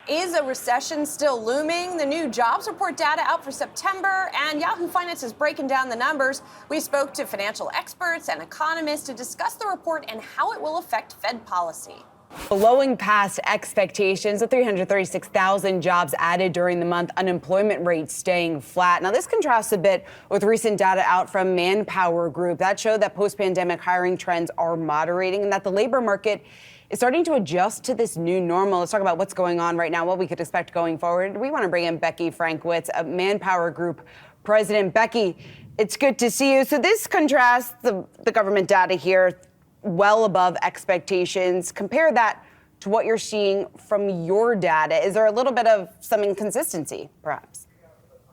Is a recession still looming? The new jobs report data out for September, and Yahoo Finance is breaking down the numbers. We spoke to financial experts and economists to discuss the report and how it will affect Fed policy. Blowing past expectations, with 336,000 jobs added during the month, unemployment rate staying flat. Now, this contrasts a bit with recent data out from Manpower Group that showed that post-pandemic hiring trends are moderating and that the labor market is starting to adjust to this new normal. Let's talk about what's going on right now, what we could expect going forward. We want to bring in Becky Frankwitz, a Manpower Group president. Becky, it's good to see you. So this contrasts the government data here well above expectations. Compare that to what you're seeing from your data. Is there a little bit of some inconsistency, perhaps?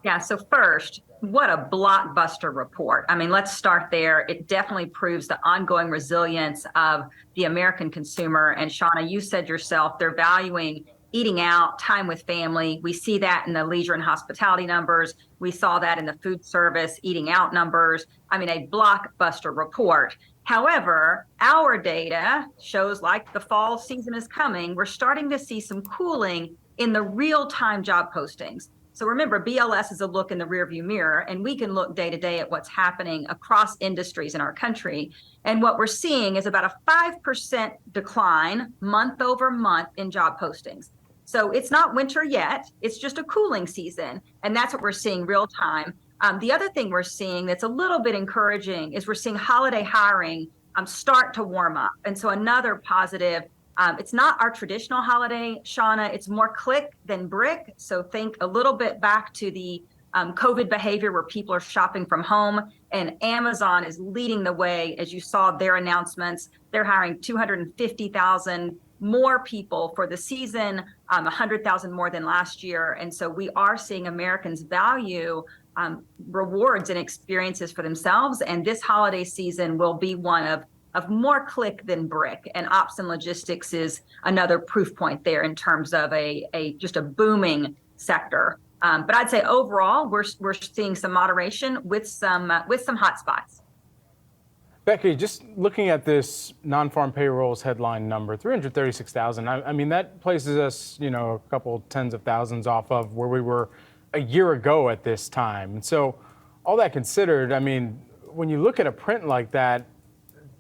Yeah, so first, what a blockbuster report. I mean, let's start there. It definitely proves the ongoing resilience of the American consumer. And Shauna, you said yourself, they're valuing eating out, time with family. We see that in the leisure and hospitality numbers. We saw that in the food service, eating out numbers. I mean, a blockbuster report. However, our data shows like the fall season is coming. We're starting to see some cooling in the real-time job postings. So remember, BLS is a look in the rearview mirror, and we can look day to day at what's happening across industries in our country. And what we're seeing is about a 5% decline month over month in job postings. So it's not winter yet, it's just a cooling season. And that's what we're seeing real time. The other thing we're seeing that's a little bit encouraging is we're seeing holiday hiring start to warm up. And so another positive. It's not our traditional holiday, Shauna. It's more click than brick. So think a little bit back to the COVID behavior where people are shopping from home, and Amazon is leading the way. As you saw their announcements, they're hiring 250,000 more people for the season, 100,000 more than last year. And so we are seeing Americans value rewards and experiences for themselves. And this holiday season will be one of more click than brick, and ops and logistics is another proof point there in terms of just a booming sector. But I'd say overall, we're seeing some moderation with some hot spots. Becky, just looking at this non-farm payrolls headline number, 336,000. I mean, that places us, a couple tens of thousands off of where we were a year ago at this time. And so, all that considered, I mean, when you look at a print like that,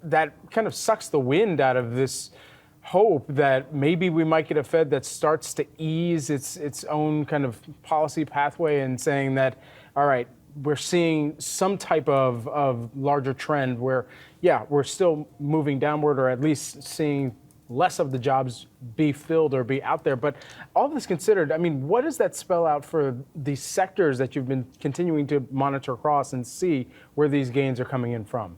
that kind of sucks the wind out of this hope that maybe we might get a Fed that starts to ease its own kind of policy pathway and saying that, all right, we're seeing some type of larger trend where, yeah, we're still moving downward, or at least seeing less of the jobs be filled or be out there. But all this considered, I mean, what does that spell out for the sectors that you've been continuing to monitor across and see where these gains are coming in from?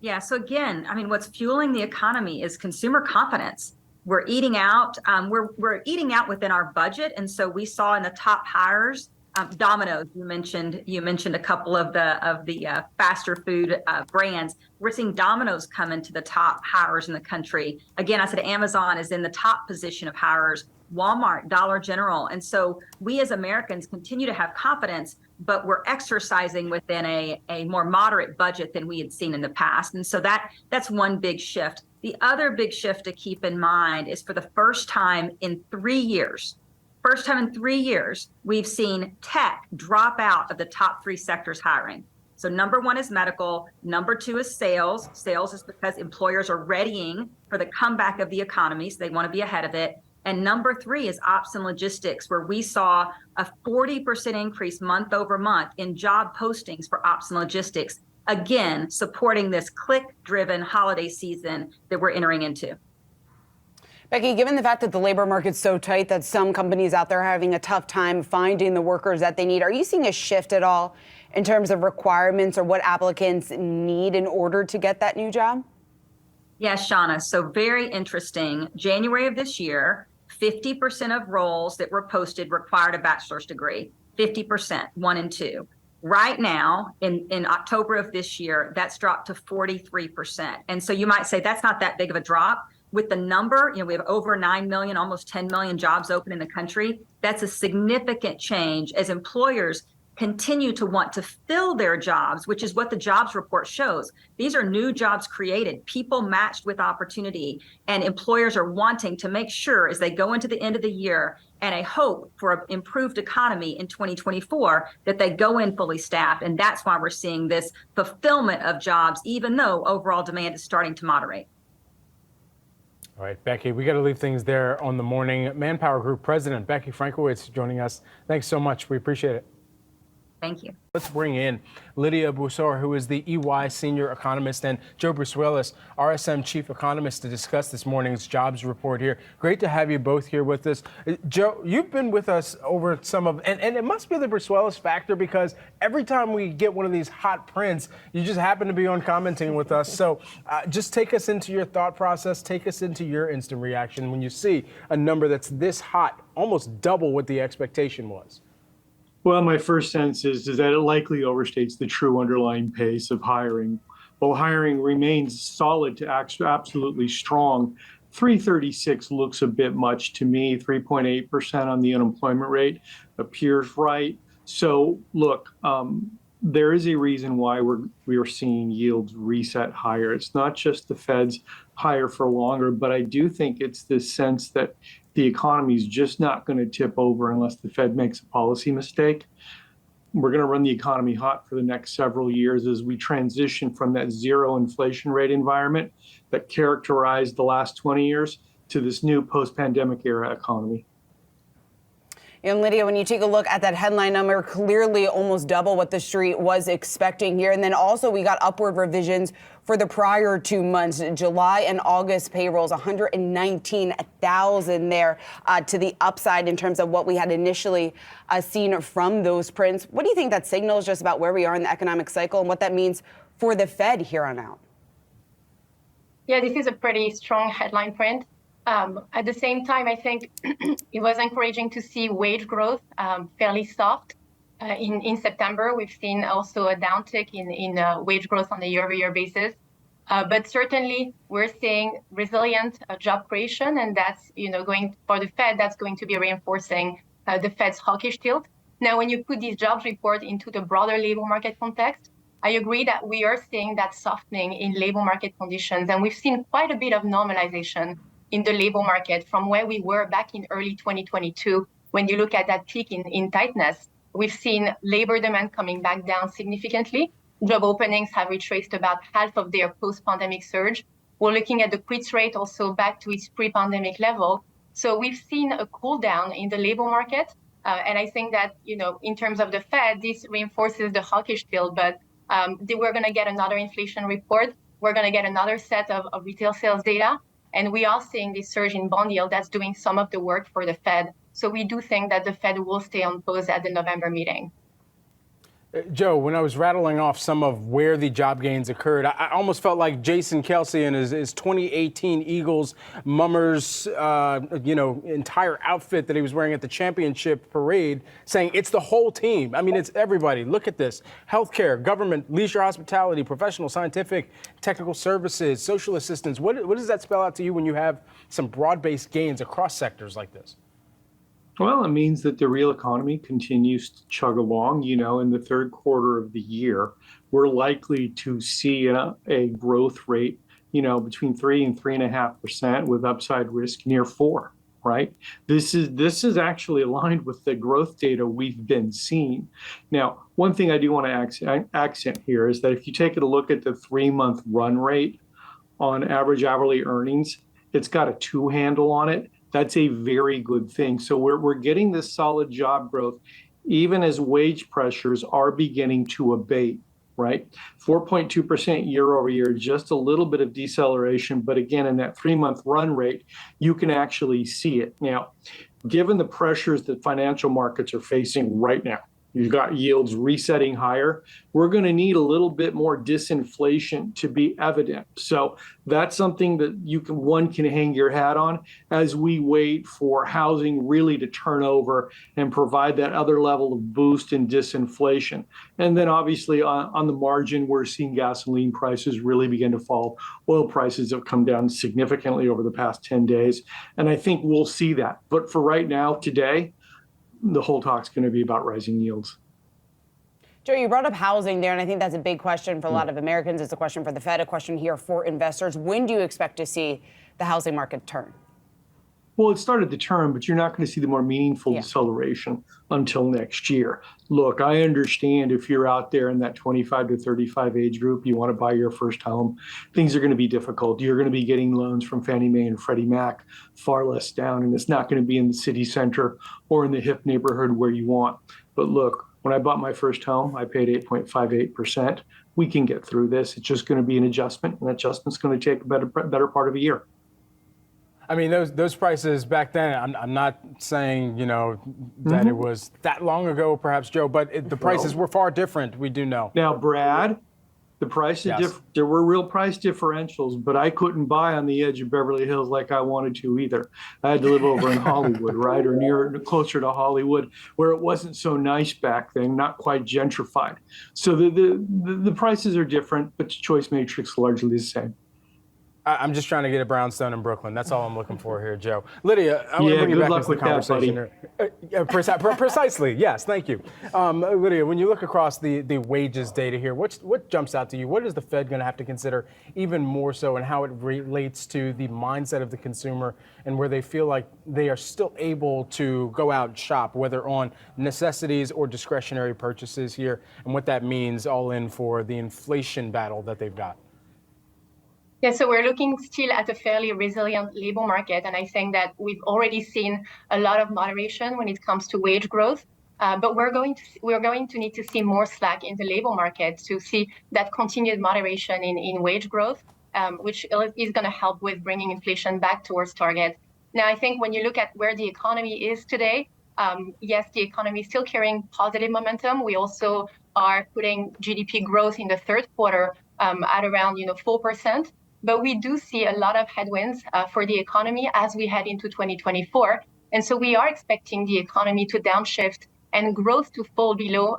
Yeah, so again, I mean, what's fueling the economy is consumer confidence. We're eating out. We're eating out within our budget, and so we saw in the top hires, Domino's. You mentioned a couple of the faster food brands. We're seeing Domino's come into the top hires in the country. Again, I said Amazon is in the top position of hires. Walmart, Dollar General, and so we as Americans continue to have confidence, but we're exercising within a more moderate budget than we had seen in the past. And so that's one big shift. The other big shift to keep in mind is for the first time in 3 years, we've seen tech drop out of the top 3 sectors hiring. So number 1 is medical, number 2 is sales. Sales is because employers are readying for the comeback of the economy, so they want to be ahead of it. And number 3 is ops and logistics, where we saw a 40% increase month over month in job postings for ops and logistics, again, supporting this click-driven holiday season that we're entering into. Becky, given the fact that the labor market's so tight that some companies out there are having a tough time finding the workers that they need, are you seeing a shift at all in terms of requirements or what applicants need in order to get that new job? Yes, Shauna. So very interesting. January of this year, 50% of roles that were posted required a bachelor's degree, 50%, 1 and 2. Right now, in October of this year, that's dropped to 43%. And so you might say that's not that big of a drop. With the number, we have over 9 million, almost 10 million jobs open in the country. That's a significant change as employers continue to want to fill their jobs, which is what the jobs report shows. These are new jobs created, people matched with opportunity, and employers are wanting to make sure as they go into the end of the year and a hope for an improved economy in 2024 that they go in fully staffed. And that's why we're seeing this fulfillment of jobs, even though overall demand is starting to moderate. All right, Becky, we got to leave things there on the morning. Manpower Group President Becky Frankwitz joining us. Thanks so much. We appreciate it. Thank you. Let's bring in Lydia Boussard, who is the EY senior economist, and Joe Brusuelas, RSM chief economist, to discuss this morning's jobs report here. Great to have you both here with us. Joe, you've been with us over some of, and it must be the Brusuelas factor, because every time we get one of these hot prints, you just happen to be on commenting with us. So just take us into your thought process, take us into your instant reaction when you see a number that's this hot, almost double what the expectation was. Well, my first sense is that it likely overstates the true underlying pace of hiring. While hiring remains solid to absolutely strong, 336 looks a bit much to me. 3.8% on the unemployment rate appears right. So look, there is a reason why we are seeing yields reset higher. It's not just the Fed's higher for longer, but I do think it's this sense that the economy is just not going to tip over unless the Fed makes a policy mistake. We're going to run the economy hot for the next several years as we transition from that zero inflation rate environment that characterized the last 20 years to this new post-pandemic era economy. And Lydia, when you take a look at that headline number, clearly almost double what the street was expecting here. And then also we got upward revisions for the prior 2 months, July and August payrolls, 119,000 there to the upside in terms of what we had initially seen from those prints. What do you think that signals just about where we are in the economic cycle and what that means for the Fed here on out? Yeah, this is a pretty strong headline print. At the same time, I think it was encouraging to see wage growth fairly soft. In September, we've seen also a downtick in wage growth on a year-over-year basis. But certainly, we're seeing resilient job creation, and that's going for the Fed. That's going to be reinforcing the Fed's hawkish tilt. Now, when you put these jobs report into the broader labor market context, I agree that we are seeing that softening in labor market conditions, and we've seen quite a bit of normalization in the labor market from where we were back in early 2022. When you look at that peak in tightness, we've seen labor demand coming back down significantly. Job openings have retraced about half of their post-pandemic surge. We're looking at the quits rate also back to its pre-pandemic level. So we've seen a cool down in the labor market. And I think that, in terms of the Fed, this reinforces the hawkish tilt, but we're going to get another inflation report. We're going to get another set of retail sales data. And we are seeing this surge in bond yield that's doing some of the work for the Fed. So we do think that the Fed will stay on pause at the November meeting. Joe, when I was rattling off some of where the job gains occurred, I almost felt like Jason Kelce and his 2018 Eagles mummers, entire outfit that he was wearing at the championship parade, saying it's the whole team. I mean, it's everybody. Look at this. Healthcare, government, leisure, hospitality, professional, scientific, technical services, social assistance. What does that spell out to you when you have some broad-based gains across sectors like this? Well, it means that the real economy continues to chug along. In the third quarter of the year, we're likely to see a growth rate, between 3 and 3.5% with upside risk near 4, right? This is actually aligned with the growth data we've been seeing. Now, one thing I do want to accent here is that if you take a look at the 3-month run rate on average hourly earnings, it's got a 2 handle on it. That's a very good thing. So we're getting this solid job growth, even as wage pressures are beginning to abate, right? 4.2% year over year, just a little bit of deceleration. But again, in that 3-month run rate, you can actually see it. Now, given the pressures that financial markets are facing right now, you've got yields resetting higher. We're going to need a little bit more disinflation to be evident. So that's something that one can hang your hat on as we wait for housing really to turn over and provide that other level of boost in disinflation. And then obviously on the margin, we're seeing gasoline prices really begin to fall. Oil prices have come down significantly over the past 10 days. And I think we'll see that. But for right now, today, the whole talk's going to be about rising yields. Joe, you brought up housing there, and I think that's a big question for a lot of Americans. It's a question for the Fed, a question here for investors. When do you expect to see the housing market turn? Well, it started to turn, but you're not going to see the more meaningful deceleration until next year. Look, I understand if you're out there in that 25 to 35 age group, you want to buy your first home, things are going to be difficult. You're going to be getting loans from Fannie Mae and Freddie Mac far less down, and it's not going to be in the city center or in the hip neighborhood where you want. But look, when I bought my first home, I paid 8.58%. We can get through this. It's just going to be an adjustment, and that adjustment's going to take a better part of a year. I mean, those prices back then, I'm not saying, that it was that long ago, perhaps, Joe, but the prices were far different, we do know. Now, Brad, the prices, there were real price differentials, but I couldn't buy on the edge of Beverly Hills like I wanted to either. I had to live over in Hollywood, right, or closer to Hollywood, where it wasn't so nice back then, not quite gentrified. So the prices are different, but the choice matrix is largely the same. I'm just trying to get a brownstone in Brooklyn. That's all I'm looking for here, Joe. Lydia, I want to bring you back into the conversation. Precisely, yes, thank you. Lydia, when you look across the wages data here, what jumps out to you? What is the Fed going to have to consider even more so, and how it relates to the mindset of the consumer and where they feel like they are still able to go out and shop, whether on necessities or discretionary purchases here, and what that means all in for the inflation battle that they've got? Yeah, so we're looking still at a fairly resilient labor market, and I think that we've already seen a lot of moderation when it comes to wage growth. But we're going to need to see more slack in the labor market to see that continued moderation in wage growth, which is going to help with bringing inflation back towards target. Now, I think when you look at where the economy is today, yes, the economy is still carrying positive momentum. We also are putting GDP growth in the third quarter at around 4%. But we do see a lot of headwinds for the economy as we head into 2024. And so we are expecting the economy to downshift and growth to fall below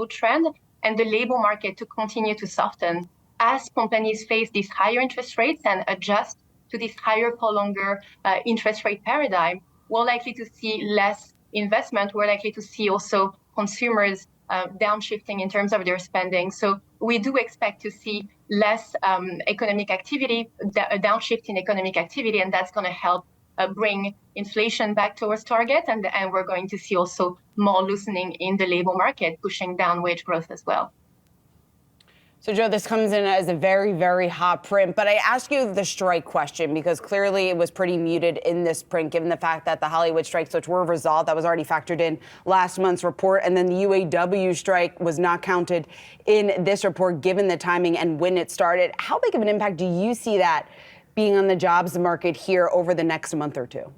trend, and the labor market to continue to soften as companies face these higher interest rates and adjust to this higher for longer interest rate paradigm. We're likely to see less investment. We're likely to see also consumers downshifting in terms of their spending. So we do expect to see less economic activity, a downshift in economic activity, and that's going to help bring inflation back towards target. And we're going to see also more loosening in the labor market, pushing down wage growth as well. So, Joe, this comes in as a very, very hot print, but I ask you the strike question because clearly it was pretty muted in this print, given the fact that the Hollywood strikes, which were resolved, that was already factored in last month's report, and then the UAW strike was not counted in this report, given the timing and when it started. How big of an impact do you see that being on the jobs market here over the next month or two?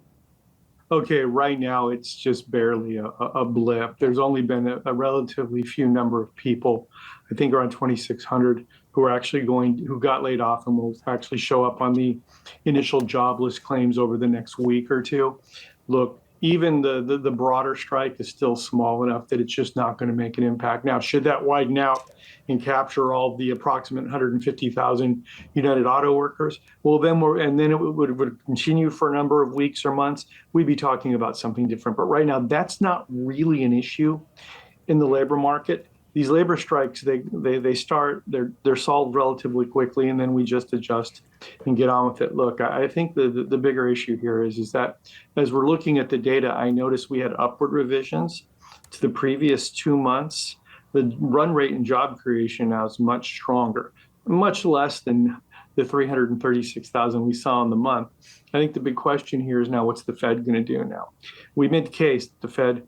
Okay, right now it's just barely a blip. There's only been a relatively few number of people, I think around 2,600, who got laid off and will actually show up on the initial jobless claims over the next week or two. Look, even the broader strike is still small enough that it's just not going to make an impact. Now, should that widen out and capture all the approximate 150,000 United Auto workers, well, then it would continue for a number of weeks or months. We'd be talking about something different. But right now, that's not really an issue in the labor market. These labor strikes, they're solved relatively quickly, and then we just adjust and get on with it. Look, I think the bigger issue here is that as we're looking at the data, I noticed we had upward revisions to the previous 2 months. The run rate in job creation now is much stronger, much less than the 336,000 we saw in the month. I think the big question here is now, what's the Fed going to do now? We made the case that the Fed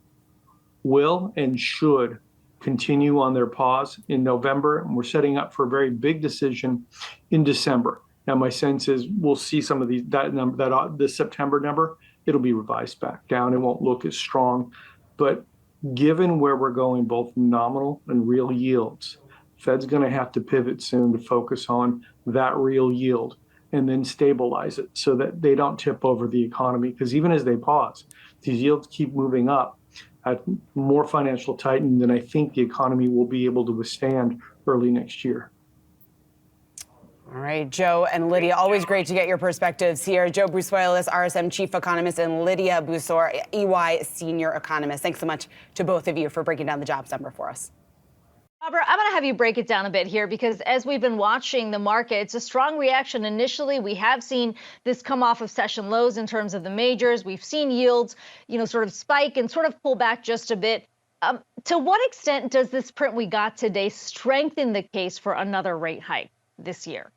will and should continue on their pause in November, and we're setting up for a very big decision in December. Now, my sense is we'll see some of the September number, it'll be revised back down. It won't look as strong. But given where we're going, both nominal and real yields, Fed's going to have to pivot soon to focus on that real yield and then stabilize it so that they don't tip over the economy. Because even as they pause, these yields keep moving up at more financial tightening than I think the economy will be able to withstand early next year. All right, Joe and Lydia, always great to get your perspectives here. Joe Bruce-Wallace, RSM Chief Economist, and Lydia Busor, EY Senior Economist. Thanks so much to both of you for breaking down the jobs number for us. Robert, I'm going to have you break it down a bit here because as we've been watching the market, it's a strong reaction initially. We have seen this come off of session lows in terms of the majors. We've seen yields, sort of spike and sort of pull back just a bit. To what extent does this print we got today strengthen the case for another rate hike this year?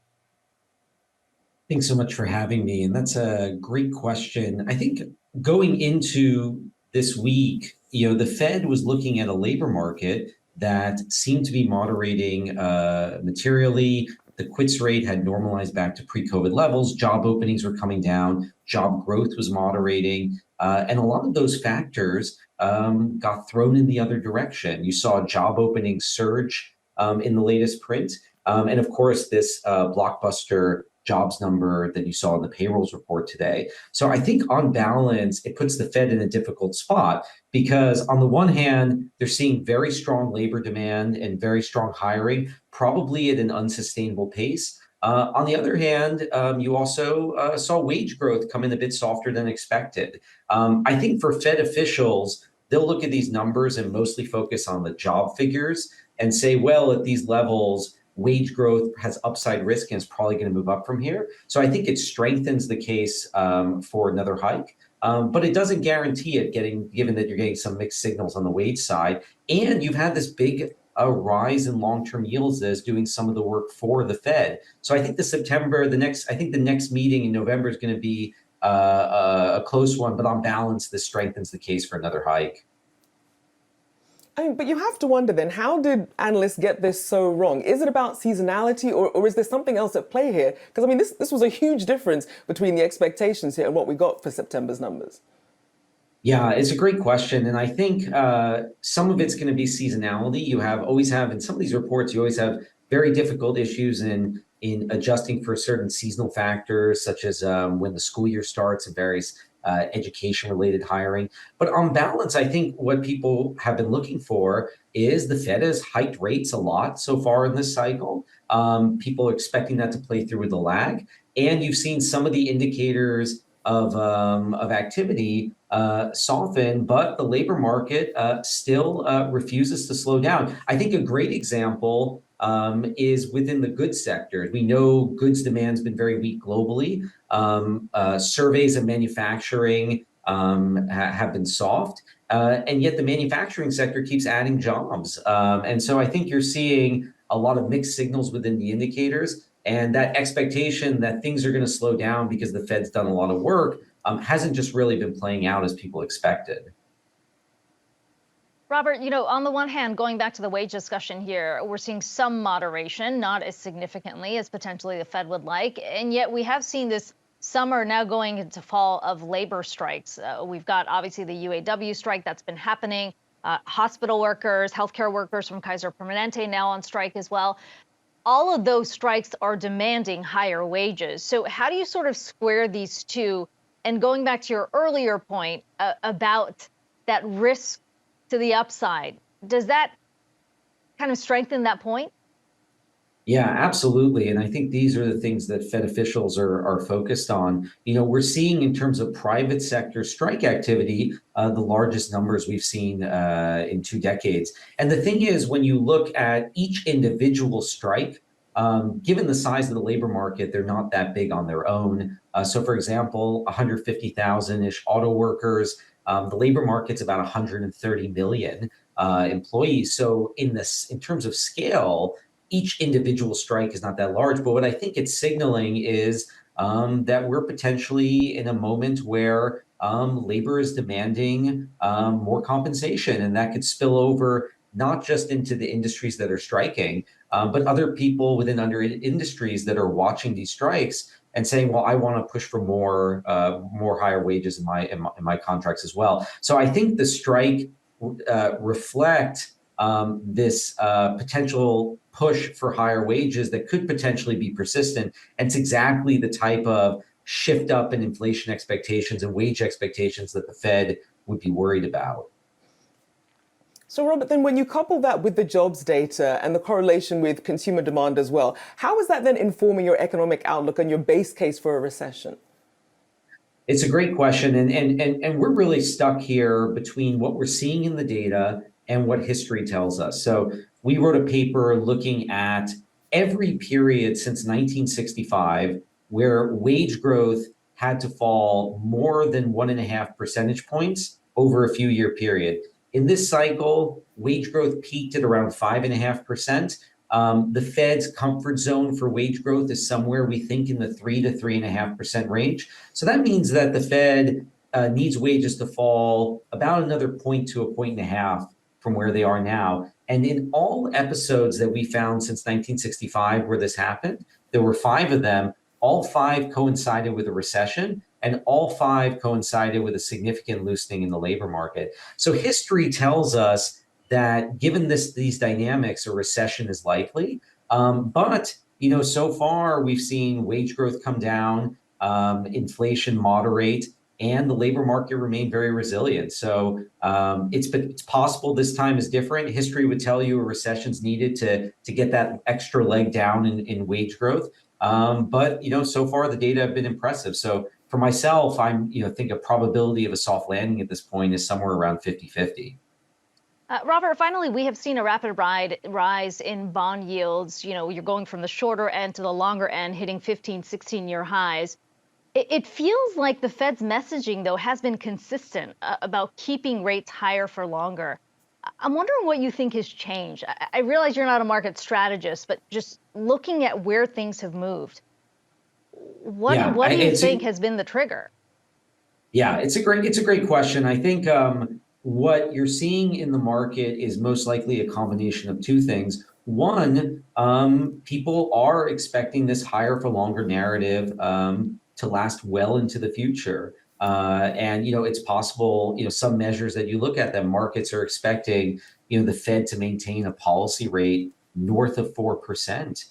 Thanks so much for having me. And that's a great question. I think going into this week, the Fed was looking at a labor market that seemed to be moderating materially. The quits rate had normalized back to pre-COVID levels. Job openings were coming down. Job growth was moderating. And a lot of those factors got thrown in the other direction. You saw job openings surge in the latest print. And of course, this blockbuster jobs number that you saw in the payrolls report today. So I think on balance, it puts the Fed in a difficult spot because on the one hand, they're seeing very strong labor demand and very strong hiring, probably at an unsustainable pace. On the other hand, you also saw wage growth come in a bit softer than expected. I think for Fed officials, they'll look at these numbers and mostly focus on the job figures and say, well, at these levels, wage growth has upside risk and is probably going to move up from here. So I think it strengthens the case for another hike, but it doesn't guarantee it given that you're getting some mixed signals on the wage side. And you've had this big rise in long-term yields that is doing some of the work for the Fed. So I think the next meeting in November is going to be a close one, but on balance, this strengthens the case for another hike. But you have to wonder then, how did analysts get this so wrong? Is it about seasonality or is there something else at play here? Because, this was a huge difference between the expectations here and what we got for September's numbers. Yeah, it's a great question. And I think some of it's going to be seasonality. You always have in some of these reports, you always have very difficult issues in adjusting for certain seasonal factors, such as when the school year starts and various education-related hiring. But on balance, I think what people have been looking for is the Fed has hiked rates a lot so far in this cycle. People are expecting that to play through with a lag. And you've seen some of the indicators of activity soften, but the labor market still refuses to slow down. I think a great example is within the goods sector. We know goods demand's been very weak globally. Surveys of manufacturing have been soft, and yet the manufacturing sector keeps adding jobs. And so I think you're seeing a lot of mixed signals within the indicators, and that expectation that things are going to slow down because the Fed's done a lot of work hasn't just really been playing out as people expected. Robert, on the one hand, going back to the wage discussion here, we're seeing some moderation, not as significantly as potentially the Fed would like. And yet we have seen this summer now going into fall of labor strikes. We've got obviously the UAW strike that's been happening. Hospital workers, healthcare workers from Kaiser Permanente now on strike as well. All of those strikes are demanding higher wages. So how do you sort of square these two? And going back to your earlier point about that risk to the upside, does that kind of strengthen that point? Yeah, absolutely. And I think these are the things that Fed officials are focused on. We're seeing in terms of private sector strike activity, the largest numbers we've seen in 2 decades. And the thing is, when you look at each individual strike, given the size of the labor market, they're not that big on their own. So for example, 150,000-ish auto workers, the labor market's about 130 million employees. So in terms of scale, each individual strike is not that large. But what I think it's signaling is that we're potentially in a moment where labor is demanding more compensation, and that could spill over not just into the industries that are striking, but other people within other industries that are watching these strikes and saying, well, I want to push for more higher wages in my contracts as well. So I think the strike reflect this potential push for higher wages that could potentially be persistent. And it's exactly the type of shift up in inflation expectations and wage expectations that the Fed would be worried about. So, Robert, then when you couple that with the jobs data and the correlation with consumer demand as well, how is that then informing your economic outlook and your base case for a recession? It's a great question. And we're really stuck here between what we're seeing in the data and what history tells us. So we wrote a paper looking at every period since 1965 where wage growth had to fall more than 1.5 percentage points over a few year period. In this cycle, wage growth peaked at around 5.5%. The Fed's comfort zone for wage growth is somewhere, we think, in the 3 to 3.5% range. So that means that the Fed needs wages to fall about another point to 1.5 from where they are now. And in all episodes that we found since 1965 where this happened, there were 5 of them. All 5 coincided with a recession, and all 5 coincided with a significant loosening in the labor market. So history tells us that given these dynamics, a recession is likely. But so far we've seen wage growth come down, inflation moderate, and the labor market remain very resilient. So it's possible this time is different. History would tell you a recession's needed to get that extra leg down in wage growth. But so far the data have been impressive. So for myself, I'm think a probability of a soft landing at this point is somewhere around 50-50. Robert, finally, we have seen a rapid rise in bond yields. You're going from the shorter end to the longer end, hitting 15, 16-year highs. It feels like the Fed's messaging, though, has been consistent about keeping rates higher for longer. I'm wondering what you think has changed. I realize you're not a market strategist, but just looking at where things have moved, what do you think has been the trigger? Yeah, it's a great question. I think what you're seeing in the market is most likely a combination of 2 things. One, people are expecting this higher for longer narrative to last well into the future. And it's possible, some measures that you look at them, markets are expecting, the Fed to maintain a policy rate north of 4%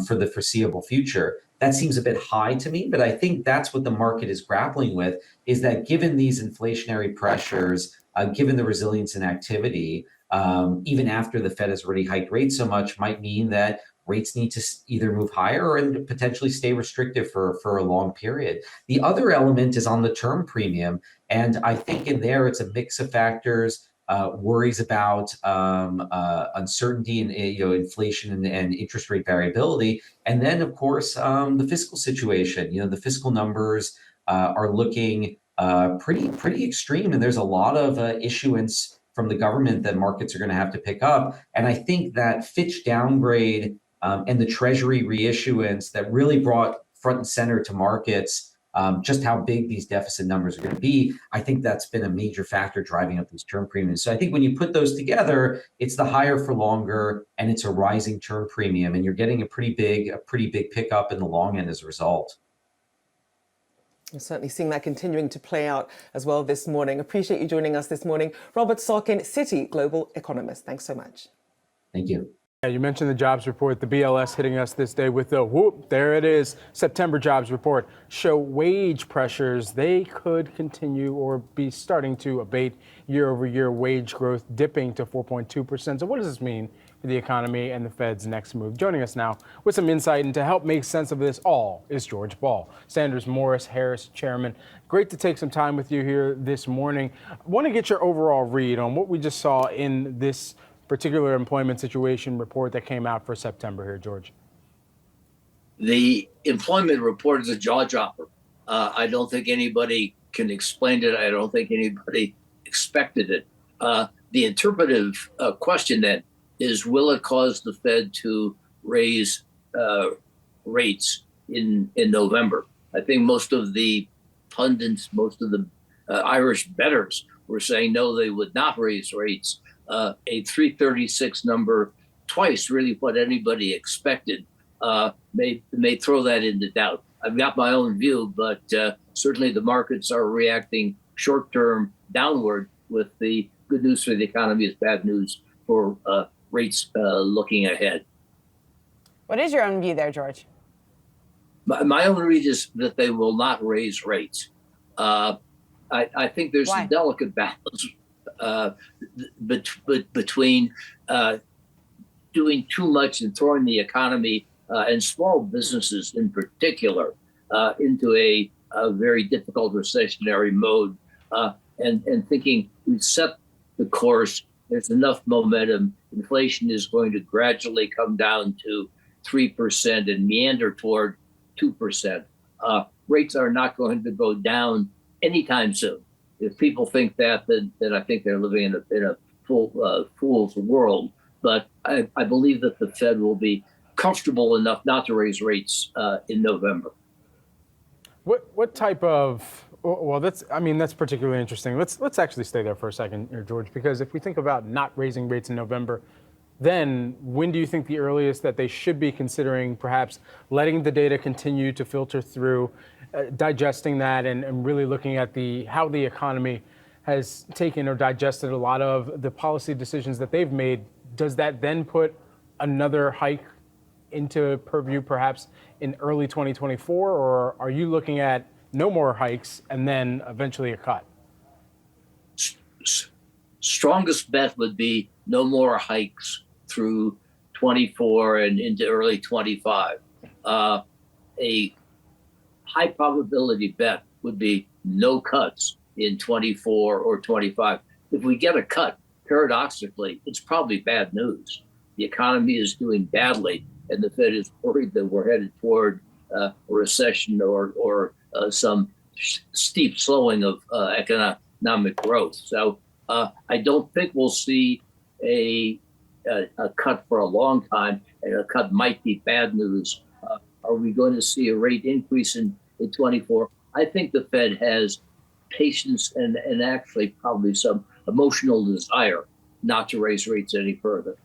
for the foreseeable future. That seems a bit high to me, but I think that's what the market is grappling with, is that given these inflationary pressures, given the resilience in activity, even after the Fed has already hiked rates so much, might mean that rates need to either move higher or potentially stay restrictive for a long period. The other element is on the term premium. And I think in there, it's a mix of factors, worries about uncertainty and inflation and interest rate variability. And then, of course, the fiscal situation. The fiscal numbers are looking pretty extreme. And there's a lot of issuance from the government that markets are going to have to pick up. And I think that Fitch downgrade and the Treasury reissuance that really brought front and center to markets just how big these deficit numbers are going to be, I think that's been a major factor driving up these term premiums. So I think when you put those together, it's the higher for longer and it's a rising term premium, and you're getting a pretty big pickup in the long end as a result. We're certainly seeing that continuing to play out as well this morning. Appreciate you joining us this morning. Robert Sorkin, Citi Global Economist. Thanks so much. Thank you. Yeah, you mentioned the jobs report, the BLS hitting us this day with the whoop. There it is. September jobs report show wage pressures. They could continue or be starting to abate. Year over year wage growth dipping to 4.2%. So what does this mean for the economy and the Fed's next move? Joining us now with some insight and to help make sense of this all is George Ball, Sanders Morris Harris chairman. Great to take some time with you here this morning. I want to get your overall read on what we just saw in this particular employment situation report that came out for September here, George. The employment report is a jaw dropper. I don't think anybody can explain it. I don't think anybody expected it. The interpretive question then is, will it cause the Fed to raise rates in November? I think most of the pundits, most of the Irish bettors were saying no, they would not raise rates. A 336 number, twice really what anybody expected, may throw that into doubt. I've got my own view, but certainly the markets are reacting short-term downward, with the good news for the economy is bad news for rates looking ahead. What is your own view there, George? My own read is that they will not raise rates. I think there's a delicate balance between doing too much and throwing the economy and small businesses in particular into a very difficult recessionary mode, and thinking we've set the course there's enough momentum. Inflation is going to gradually come down to 3% and meander toward 2%. Rates are not going to go down anytime soon. If people think that, then I think they're living in a fool's world. But I believe that the Fed will be comfortable enough not to raise rates in November. What type of, well, that's particularly interesting. Let's actually stay there for a second here, George, because if we think about not raising rates in November, then when do you think the earliest that they should be considering perhaps letting the data continue to filter through, digesting that, and really looking at how the economy has taken or digested a lot of the policy decisions that they've made? Does that then put another hike into purview perhaps in early 2024, or are you looking at no more hikes and then eventually a cut? Strongest bet would be no more hikes through 24 and into early 25. A high probability bet would be no cuts in 24 or 25. If we get a cut, paradoxically, it's probably bad news. The economy is doing badly, and the Fed is worried that we're headed toward a recession or some steep slowing of economic growth. So I don't think we'll see a cut for a long time, and a cut might be bad news. Are we going to see a rate increase in 24? I think the Fed has patience and actually probably some emotional desire not to raise rates any further.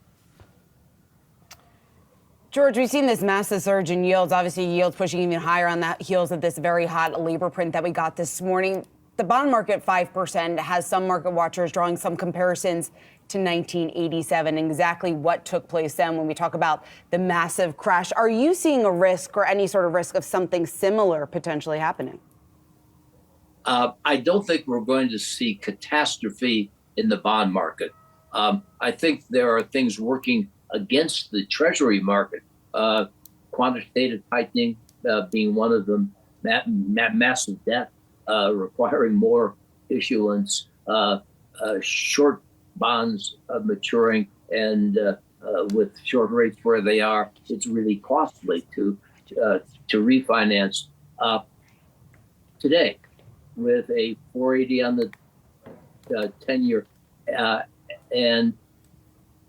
George, we've seen this massive surge in yields, obviously yields pushing even higher on the heels of this very hot labor print that we got this morning. The bond market, 5%, has some market watchers drawing some comparisons to 1987, exactly what took place then when we talk about the massive crash. Are you seeing a risk or any sort of risk of something similar potentially happening? I don't think we're going to see catastrophe in the bond market. I think there are things working against the Treasury market, quantitative tightening being one of them, massive debt requiring more issuance, short bonds maturing, and with short rates where they are, it's really costly to refinance. Today, with a 480 on the 10-year, and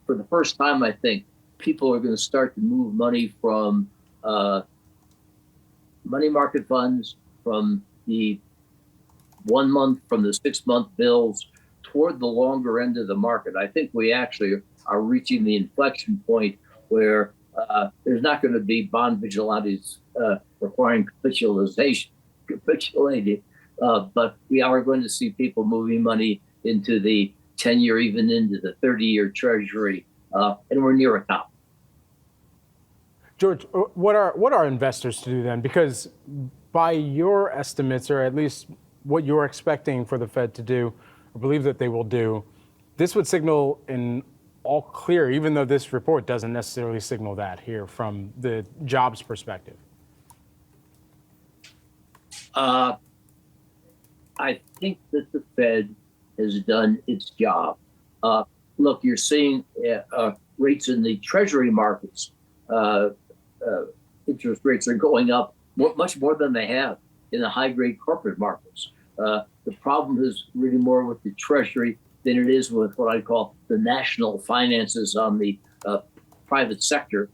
for the first time, I think people are going to start to move money from money market funds, from the 1 month, from the 6 month bills toward the longer end of the market. I think we actually are reaching the inflection point where there's not going to be bond vigilantes requiring capitulating, but we are going to see people moving money into the 10-year, even into the 30-year Treasury, and we're near a top. George, what are investors to do then? Because by your estimates, or at least what you're expecting for the Fed to do, or believe that they will do, this would signal in all clear, even though this report doesn't necessarily signal that here from the jobs perspective. I think that the Fed has done its job. Look, you're seeing rates in the Treasury markets. Interest rates are going up much more than they have in the high-grade corporate markets. The problem is really more with the Treasury than it is with what I call the national finances on the private sector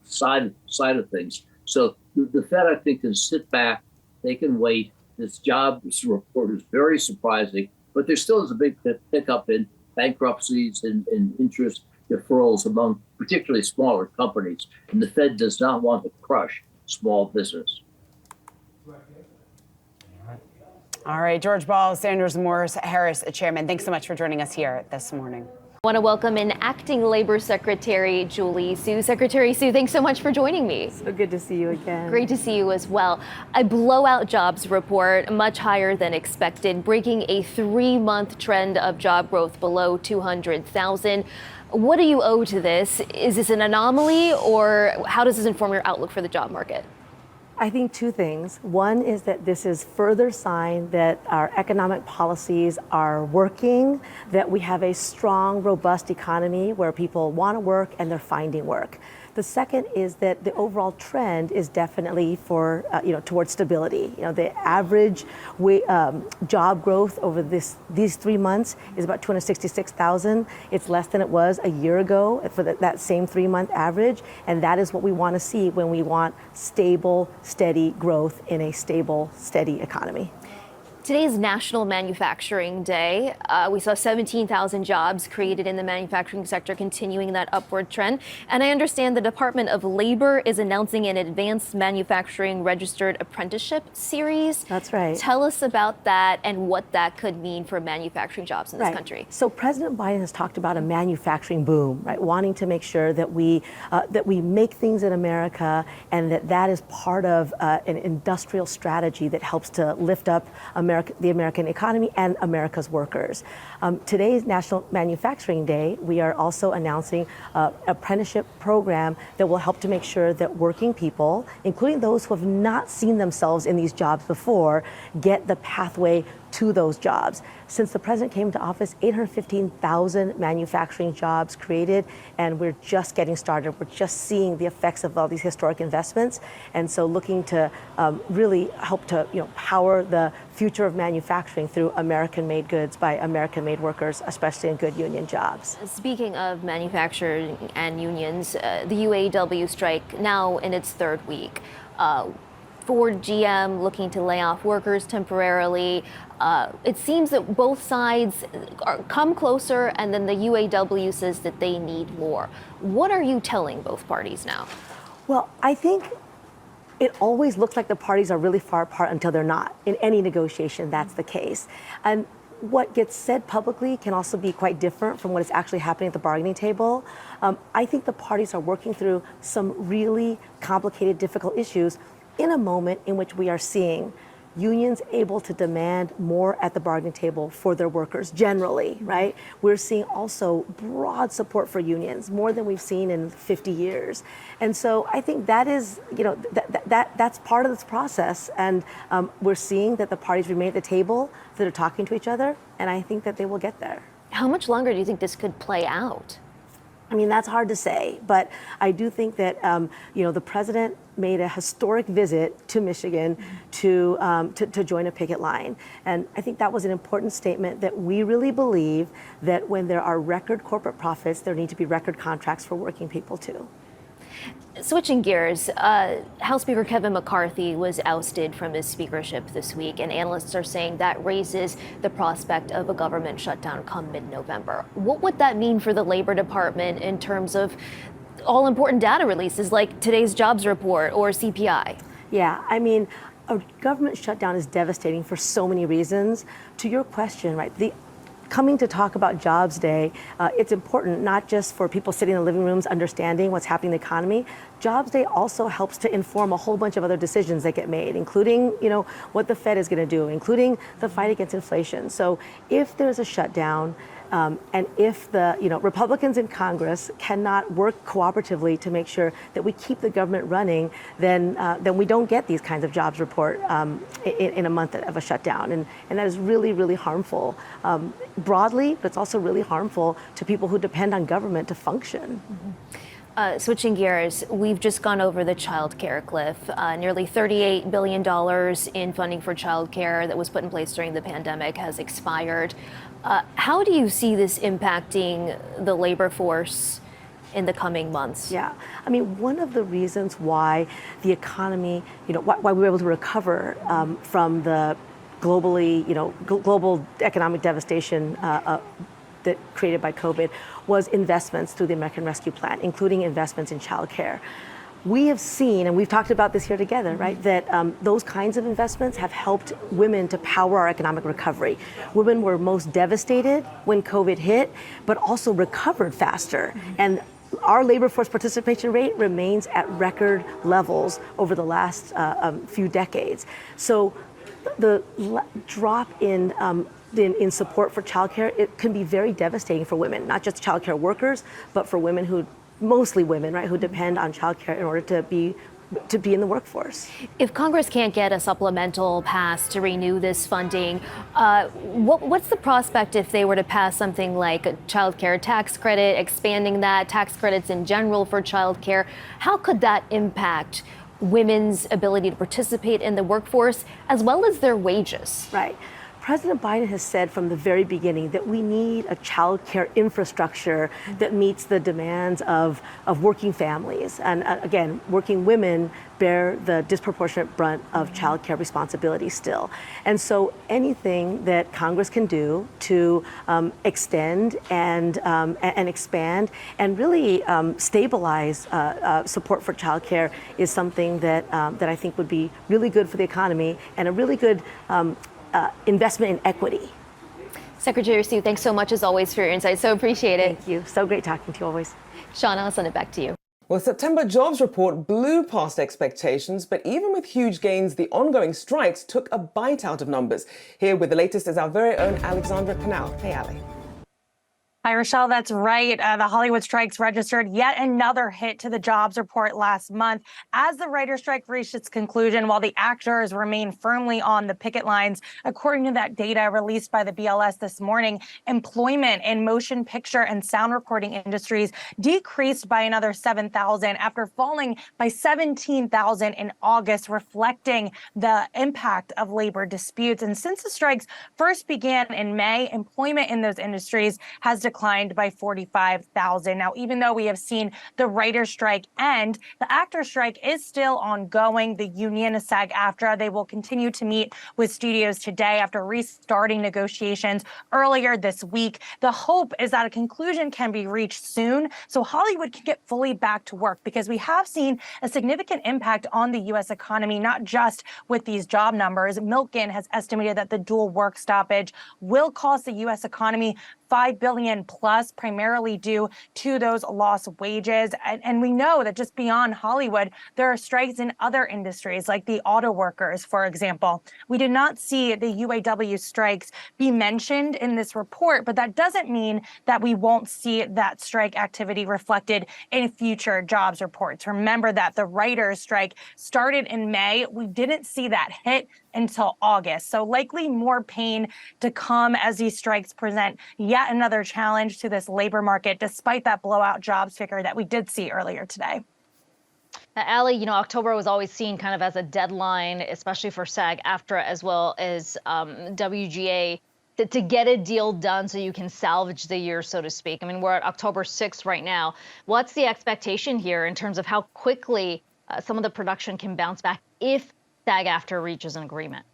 side of things. So the Fed, I think, can sit back, they can wait. This jobs report is very surprising, but there still is a big pickup in bankruptcies and interest deferrals among particularly smaller companies. And the Fed does not want to crush small business. All right, George Ball, Sanders Morris Harris, Chairman, thanks so much for joining us here this morning. I want to welcome in Acting Labor Secretary Julie Su. Secretary Su, thanks so much for joining me. So good to see you again. Great to see you as well. A blowout jobs report, much higher than expected, breaking a 3-month trend of job growth below 200,000. What do you owe to this? Is this an anomaly, or how does this inform your outlook for the job market? I think two things. One is that this is further sign that our economic policies are working, that we have a strong, robust economy where people want to work and they're finding work. The second is that the overall trend is definitely for, towards stability. The average job growth over these 3 months is about 266,000. It's less than it was a year ago for that same 3-month average. And that is what we want to see when we want stable, steady growth in a stable, steady economy. Today is National Manufacturing Day. We saw 17,000 jobs created in the manufacturing sector, continuing that upward trend. And I understand the Department of Labor is announcing an advanced manufacturing registered apprenticeship series. That's right. Tell us about that and what that could mean for manufacturing jobs in this country. So President Biden has talked about a manufacturing boom, right? Wanting to make sure that we make things in America, and that is part of an industrial strategy that helps to lift up the American economy and America's workers. Today is National Manufacturing Day. We are also announcing an apprenticeship program that will help to make sure that working people, including those who have not seen themselves in these jobs before, get the pathway to those jobs. Since the president came to office, 815,000 manufacturing jobs created, and we're just getting started. We're just seeing the effects of all these historic investments, and so looking to really help to power the future of manufacturing through American-made goods by American-made workers, especially in good union jobs. Speaking of manufacturing and unions, the UAW strike now in its third week. Ford, GM looking to lay off workers temporarily. It seems that both sides come closer, and then the UAW says that they need more. What are you telling both parties now? Well, I think it always looks like the parties are really far apart until they're not. In any negotiation, that's the case. And what gets said publicly can also be quite different from what is actually happening at the bargaining table. I think the parties are working through some really complicated, difficult issues in a moment in which we are seeing unions able to demand more at the bargaining table for their workers generally, right? We're seeing also broad support for unions, more than we've seen in 50 years. And so I think that is, that's part of this process. And we're seeing that the parties remain at the table, that are talking to each other, and I think that they will get there. How much longer do you think this could play out? I mean, that's hard to say, but I do think that the president made a historic visit to Michigan to join a picket line, and I think that was an important statement that we really believe that when there are record corporate profits, there need to be record contracts for working people too. Switching gears, House Speaker Kevin McCarthy was ousted from his speakership this week, and analysts are saying that raises the prospect of a government shutdown come mid-November. What would that mean for the Labor Department in terms of all-important data releases like today's jobs report or CPI? Yeah, I mean, a government shutdown is devastating for so many reasons. To your question, right, coming to talk about Jobs Day, it's important not just for people sitting in the living rooms understanding what's happening in the economy. Jobs Day also helps to inform a whole bunch of other decisions that get made, including what the Fed is going to do, including the fight against inflation. So if there's a shutdown, and if the Republicans in Congress cannot work cooperatively to make sure that we keep the government running, then we don't get these kinds of jobs report in a month of a shutdown, and that is really, really harmful broadly, but it's also really harmful to people who depend on government to function. Mm-hmm. Switching gears, we've just gone over the child care cliff. Nearly $38 billion in funding for child care that was put in place during the pandemic has expired. How do you see this impacting the labor force in the coming months? Yeah, I mean, one of the reasons why the economy, why we were able to recover from the global economic devastation that created by COVID was investments through the American Rescue Plan, including investments in childcare. We have seen, and we've talked about this here together, right, that those kinds of investments have helped women to power our economic recovery. Women were most devastated when COVID hit, but also recovered faster. And our labor force participation rate remains at record levels over the last few decades. So the drop in support for childcare, it can be very devastating for women, not just childcare workers, but for women mostly women, right, who depend on childcare in order to be to be in the workforce. If Congress can't get a supplemental pass to renew this funding, what's the prospect if they were to pass something like a child care tax credit, expanding that, tax credits in general for child care? How could that impact women's ability to participate in the workforce as well as their wages? Right. President Biden has said from the very beginning that we need a child care infrastructure that meets the demands of working families. And again, working women bear the disproportionate brunt of child care responsibility still. And so anything that Congress can do to extend and expand and really stabilize support for child care is something that I think would be really good for the economy and a really good investment in equity. Secretary Sue, thanks so much as always for your insights. So appreciate it. Thank you. So great talking to you always. Shauna, I'll send it back to you. Well, September jobs report blew past expectations, but even with huge gains, the ongoing strikes took a bite out of numbers. Here with the latest is our very own Alexandra Canal. Hey, Ali. Hi, Rochelle. That's right. The Hollywood strikes registered yet another hit to the jobs report last month as the writer's strike reached its conclusion while the actors remain firmly on the picket lines. According to that data released by the BLS this morning, employment in motion picture and sound recording industries decreased by another 7,000 after falling by 17,000 in August, reflecting the impact of labor disputes. And since the strikes first began in May, employment in those industries has declined by 45,000. Now, even though we have seen the writer's strike end, the actor's strike is still ongoing. The union, SAG-AFTRA, they will continue to meet with studios today after restarting negotiations earlier this week. The hope is that a conclusion can be reached soon so Hollywood can get fully back to work, because we have seen a significant impact on the U.S. economy, not just with these job numbers. Milken has estimated that the dual work stoppage will cost the U.S. economy $5 billion plus, primarily due to those lost wages. And we know that just beyond Hollywood, there are strikes in other industries, like the auto workers, for example. We did not see the UAW strikes be mentioned in this report, but that doesn't mean that we won't see that strike activity reflected in future jobs reports. Remember that the writers' strike started in May. We didn't see that hit until August. So likely more pain to come as these strikes present yet another challenge to this labor market, despite that blowout jobs figure that we did see earlier today. Allie, October was always seen kind of as a deadline, especially for SAG-AFTRA as well as WGA, to get a deal done so you can salvage the year, so to speak. I mean, we're at October 6th right now. What's the expectation here in terms of how quickly some of the production can bounce back if SAG-AFTRA reaches an agreement?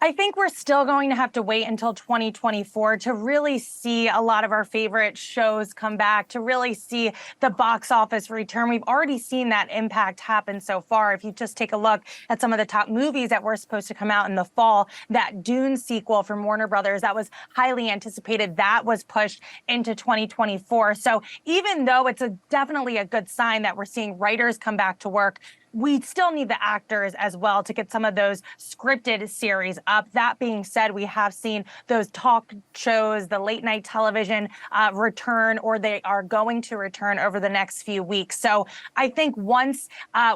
I think we're still going to have to wait until 2024 to really see a lot of our favorite shows come back, to really see the box office return. We've already seen that impact happen so far. If you just take a look at some of the top movies that were supposed to come out in the fall, that Dune sequel from Warner Brothers, that was highly anticipated, that was pushed into 2024. So even though it's definitely a good sign that we're seeing writers come back to work, we still need the actors as well to get some of those scripted series up. That being said, we have seen those talk shows, the late night television return, or they are going to return over the next few weeks. So I think once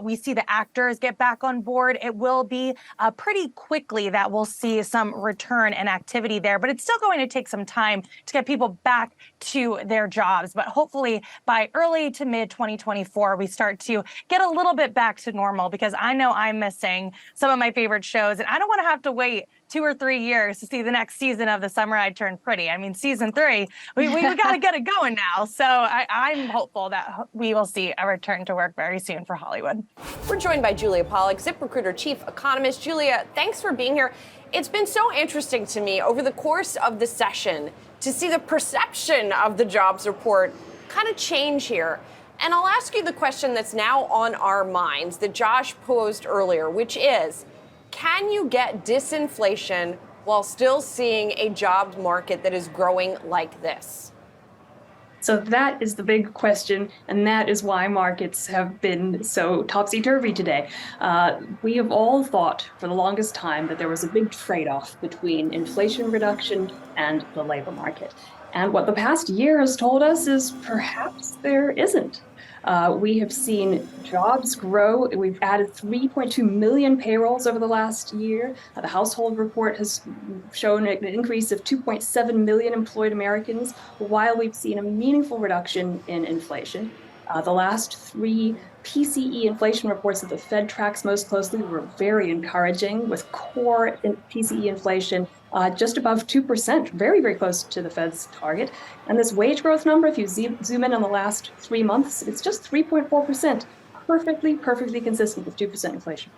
we see the actors get back on board, it will be pretty quickly that we'll see some return and activity there. But it's still going to take some time to get people back to their jobs. But hopefully by early to mid 2024, we start to get a little bit back to normal, because I know I'm missing some of my favorite shows, and I don't want to have to wait 2 or 3 years to see the next season of The Summer I Turned Pretty. I mean, season 3, we got to get it going now. So I'm hopeful that we will see a return to work very soon for Hollywood. We're joined by Julia Pollack, ZipRecruiter chief economist. Julia, thanks for being here. It's been so interesting to me over the course of the session to see the perception of the jobs report kind of change here. And I'll ask you the question that's now on our minds that Josh posed earlier, which is, can you get disinflation while still seeing a job market that is growing like this? So that is the big question, and that is why markets have been so topsy-turvy today. We have all thought for the longest time that there was a big trade-off between inflation reduction and the labor market. And what the past year has told us is perhaps there isn't. We have seen jobs grow. We've added 3.2 million payrolls over the last year. The household report has shown an increase of 2.7 million employed Americans, while we've seen a meaningful reduction in inflation. The last three PCE inflation reports that the Fed tracks most closely were very encouraging, with core PCE inflation just above 2%, very, very close to the Fed's target. And this wage growth number, if you zoom in on the last 3 months, it's just 3.4%, perfectly consistent with 2% inflation.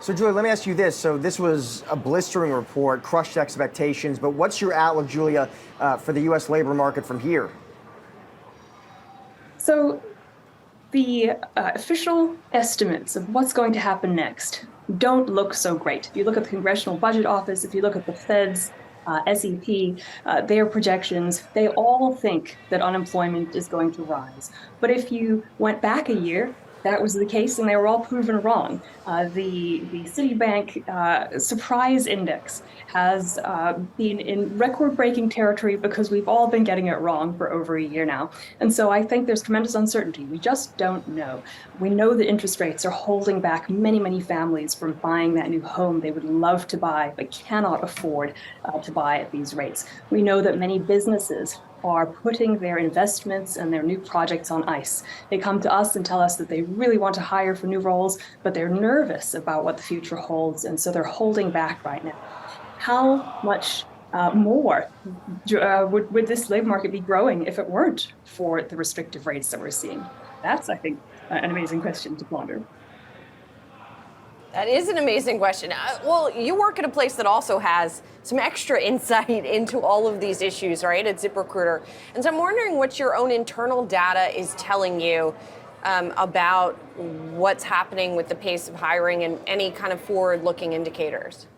So, Julia, let me ask you this. So this was a blistering report, crushed expectations, but what's your outlook, Julia, for the U.S. labor market from here? So the official estimates of what's going to happen next don't look so great. If you look at the Congressional Budget Office, if you look at the Fed's SEP, their projections, they all think that unemployment is going to rise. But if you went back a year, that was the case, and they were all proven wrong. The Citibank surprise index has been in record-breaking territory because we've all been getting it wrong for over a year now. And so I think there's tremendous uncertainty. We just don't know. We know that interest rates are holding back many families from buying that new home they would love to buy but cannot afford to buy at these rates. We know that many businesses are putting their investments and their new projects on ice. They come to us and tell us that they really want to hire for new roles, but they're nervous about what the future holds, and so they're holding back right now. How much more would this labor market be growing if it weren't for the restrictive rates that we're seeing? That's, I think, an amazing question to ponder. That is an amazing question. Well, you work at a place that also has some extra insight into all of these issues, right, at ZipRecruiter. And so I'm wondering what your own internal data is telling you about what's happening with the pace of hiring and any kind of forward-looking indicators.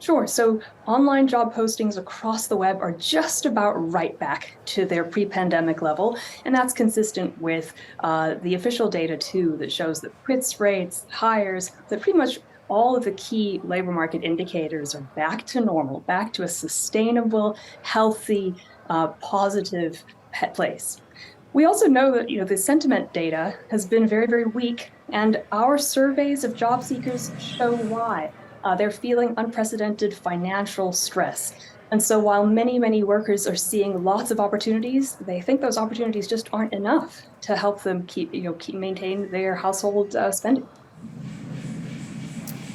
Sure. So online job postings across the web are just about right back to their pre-pandemic level. And that's consistent with the official data, too, that shows that quits rates, hires, that pretty much all of the key labor market indicators are back to normal, back to a sustainable, healthy, positive place. We also know that the sentiment data has been very weak, and our surveys of job seekers show why. They're feeling unprecedented financial stress. And so while many workers are seeing lots of opportunities, they think those opportunities just aren't enough to help them keep maintain their household spending.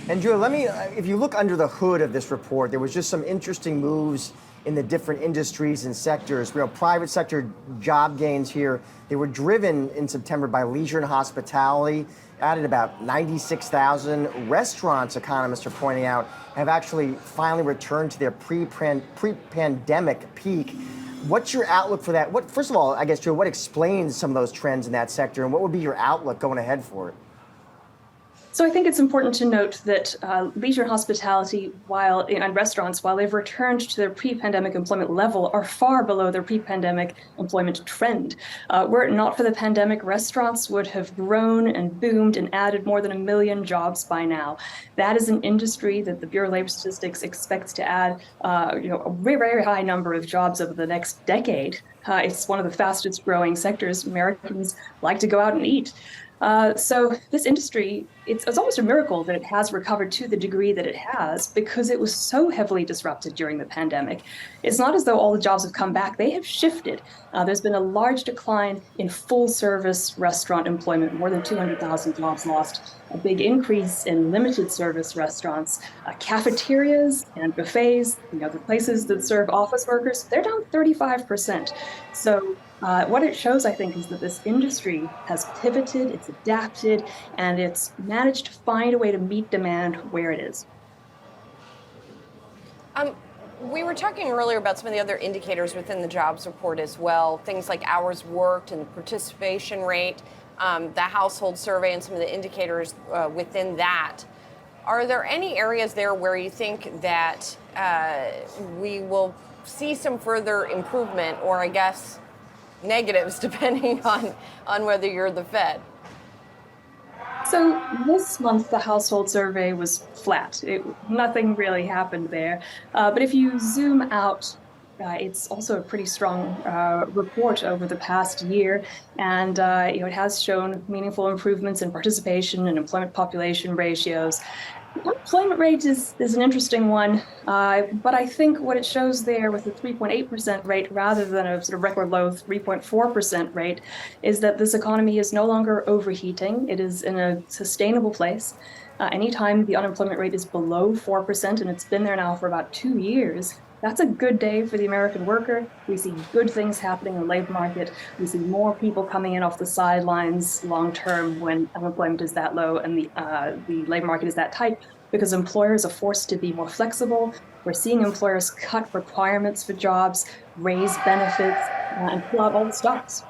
And Julia, if you look under the hood of this report, there was just some interesting moves in the different industries and sectors. Private sector job gains here, they were driven in September by leisure and hospitality, added about 96,000. Restaurants, economists are pointing out, have actually finally returned to their pre-pandemic peak. What's your outlook for that? First of all, I guess, Julia, what explains some of those trends in that sector, and what would be your outlook going ahead for it? So I think it's important to note that leisure and hospitality, and restaurants, while they've returned to their pre-pandemic employment level, are far below their pre-pandemic employment trend. Were it not for the pandemic, restaurants would have grown and boomed and added more than 1 million jobs by now. That is an industry that the Bureau of Labor Statistics expects to add a very high number of jobs over the next decade. It's one of the fastest growing sectors. Americans like to go out and eat. So this industry, it's almost a miracle that it has recovered to the degree that it has, because it was so heavily disrupted during the pandemic. It's not as though all the jobs have come back. They have shifted. There's been a large decline in full service restaurant employment, more than 200,000 jobs lost, a big increase in limited service restaurants, cafeterias and buffets, the places that serve office workers, they're down 35%. So what it shows, I think, is that this industry has pivoted, it's adapted, and it's managed to find a way to meet demand where it is. We were talking earlier about some of the other indicators within the jobs report as well, things like hours worked and the participation rate, the household survey, and some of the indicators within that. Are there any areas there where you think that we will see some further improvement, or I guess negatives, depending on whether you're the Fed? So this month, the household survey was flat. Nothing really happened there. But if you zoom out it's also a pretty strong report over the past year, and it has shown meaningful improvements in participation and employment population ratios. The unemployment rate is an interesting one, but I think what it shows there with the 3.8% rate rather than a sort of record low 3.4% rate is that this economy is no longer overheating. It is in a sustainable place. Anytime the unemployment rate is below 4%, and it's been there now for about 2 years, that's a good day for the American worker. We see good things happening in the labor market. We see more people coming in off the sidelines long term when unemployment is that low and the labor market is that tight, because employers are forced to be more flexible. We're seeing employers cut requirements for jobs, raise benefits, and pull out all the stops.